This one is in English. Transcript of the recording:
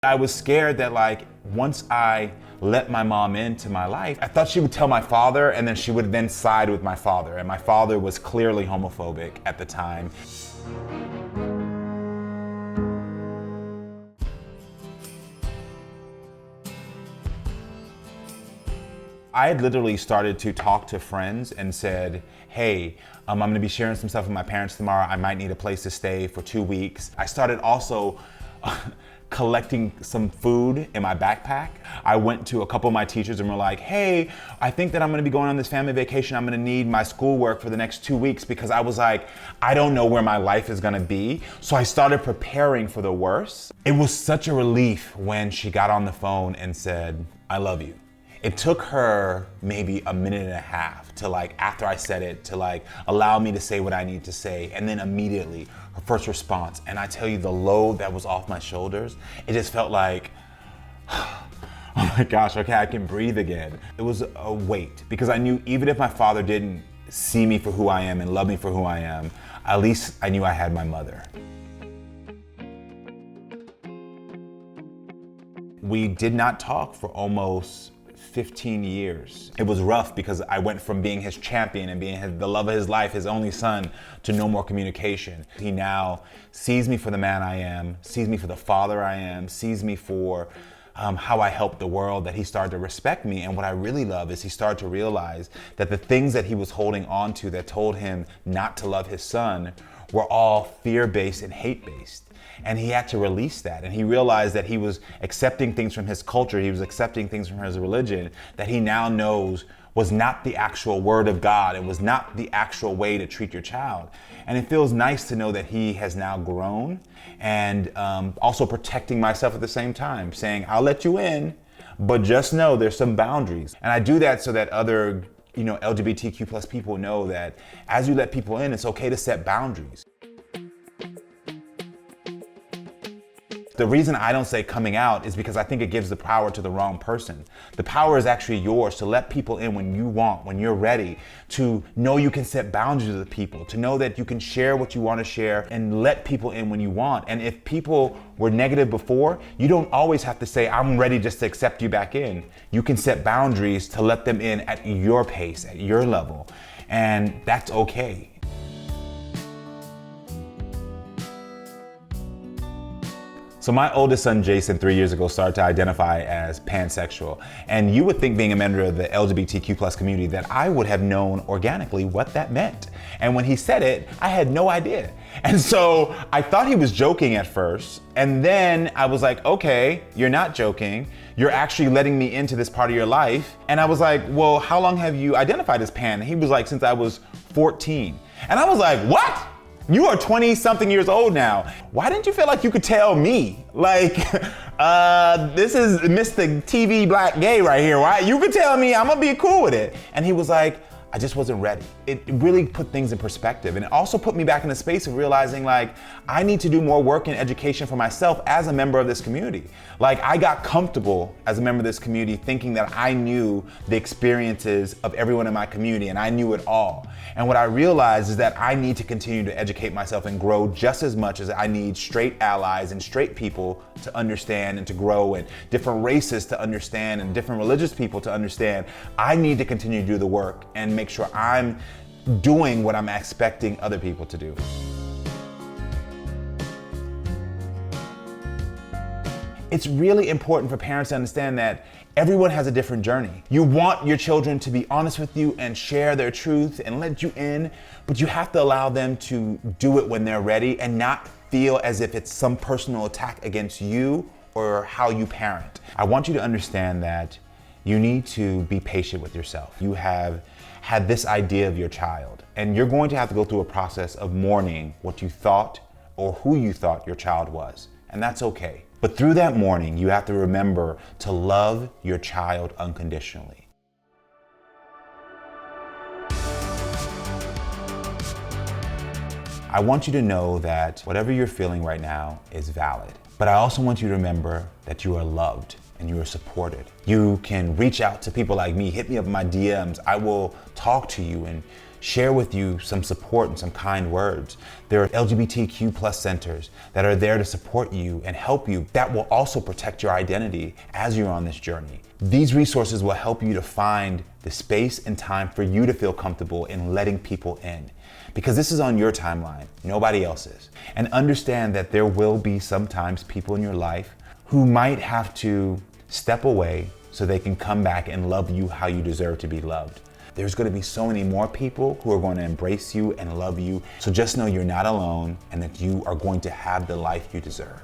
I was scared that like, once I let my mom into my life, I thought she would tell my father and then she would then side with my father. And my father was clearly homophobic at the time. I had literally started to talk to friends and said, hey, I'm gonna be sharing some stuff with my parents tomorrow. I might need a place to stay for 2 weeks. I started also collecting some food in my backpack. I went to a couple of my teachers and were like, hey, I think that I'm gonna be going on this family vacation. I'm gonna need my schoolwork for the next 2 weeks, because I was like, I don't know where my life is gonna be. So I started preparing for the worst. It was such a relief when she got on the phone and said, I love you. It took her maybe a minute and a half to like, after I said it, to like allow me to say what I need to say. And then immediately her first response, and I tell you, the load that was off my shoulders, it just felt like, oh my gosh, okay, I can breathe again. It was a weight, because I knew even if my father didn't see me for who I am and love me for who I am, at least I knew I had my mother. We did not talk for almost 15 years. It was rough because I went from being his champion and being the love of his life, his only son, to no more communication. He now sees me for the man I am, sees me for the father I am, sees me for how I help the world, that he started to respect me. And what I really love is he started to realize that the things that he was holding on to that told him not to love his son were all fear-based and hate-based. And he had to release that. And he realized that he was accepting things from his culture, he was accepting things from his religion, that he now knows was not the actual word of God. It was not the actual way to treat your child. And it feels nice to know that he has now grown, and also protecting myself at the same time, saying, I'll let you in, but just know there's some boundaries. And I do that so that other LGBTQ plus people know that as you let people in, it's okay to set boundaries. The reason I don't say coming out is because I think it gives the power to the wrong person. The power is actually yours to let people in when you want, when you're ready, to know you can set boundaries with people, to know that you can share what you want to share and let people in when you want. And if people were negative before, you don't always have to say, I'm ready just to accept you back in. You can set boundaries to let them in at your pace, at your level. And that's okay. So my oldest son, Jason, 3 years ago, started to identify as pansexual. And you would think, being a member of the LGBTQ plus community, that I would have known organically what that meant. And when he said it, I had no idea. And so I thought he was joking at first. And then I was like, okay, you're not joking. You're actually letting me into this part of your life. And I was like, well, how long have you identified as pan? And he was like, since I was 14. And I was like, what? You are 20-something years old now. Why didn't you feel like you could tell me? Like, this is Mr. TV Black Gay right here, right? You could tell me, I'm gonna be cool with it. And he was like, I just wasn't ready. It really put things in perspective. And it also put me back in a space of realizing, like, I need to do more work in education for myself as a member of this community. Like, I got comfortable as a member of this community thinking that I knew the experiences of everyone in my community and I knew it all. And what I realized is that I need to continue to educate myself and grow just as much as I need straight allies and straight people to understand and to grow, and different races to understand, and different religious people to understand. I need to continue to do the work and make sure I'm doing what I'm expecting other people to do. It's really important for parents to understand that everyone has a different journey. You want your children to be honest with you and share their truth and let you in, but you have to allow them to do it when they're ready and not feel as if it's some personal attack against you or how you parent. I want you to understand that you need to be patient with yourself. You have had this idea of your child, and you're going to have to go through a process of mourning what you thought or who you thought your child was, and that's okay. But through that mourning, you have to remember to love your child unconditionally. I want you to know that whatever you're feeling right now is valid. But I also want you to remember that you are loved and you are supported. You can reach out to people like me, hit me up in my DMs. I will talk to you and share with you some support and some kind words. There are LGBTQ plus centers that are there to support you and help you that will also protect your identity as you're on this journey. These resources will help you to find the space and time for you to feel comfortable in letting people in. Because this is on your timeline, nobody else's. And understand that there will be sometimes people in your life who might have to step away so they can come back and love you how you deserve to be loved. There's going to be so many more people who are going to embrace you and love you. So just know you're not alone and that you are going to have the life you deserve.